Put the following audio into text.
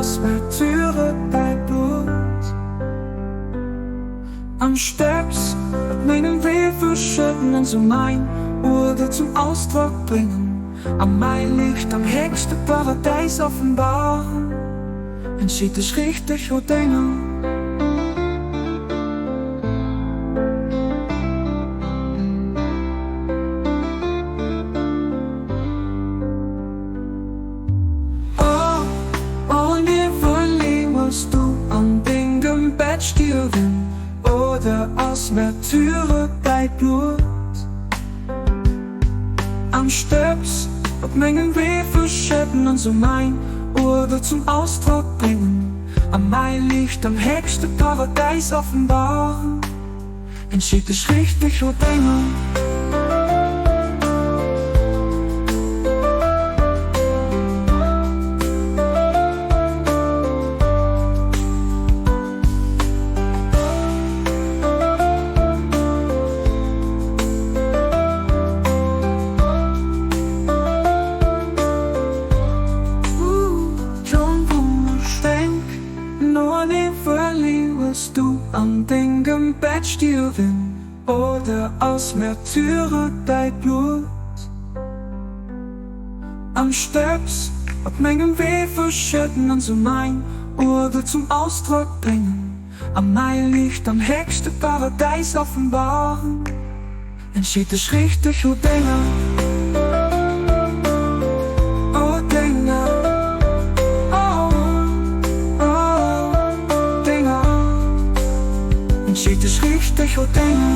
aus Märtyrer dein Blut. Am Sterbs mit meinem Weh verschütten und so mein Urde zum Ausdruck bringen. Am Mai Licht am höchsten Paradies offenbaren. Entschied es richtig und Dinge. Stieren oder aus Märtyrer dein Blut. Am Sterbs ob Mengen Weh verschütten und so mein Urde zum Ausdruck bringen. Am Mai Licht am höchsten Paradies offenbaren. Entschied es richtig und Dinge. Du am Ding Bett stieren oder aus Märtyrer dein Blut. Am Sterbs ob Mengen Weh verschütten und so mein Urde zum Ausdruck bringen. Am Mai Licht am höchsten Paradies offenbaren. Entschied es richtig und Dinge. Entschied es richtig und Dinge.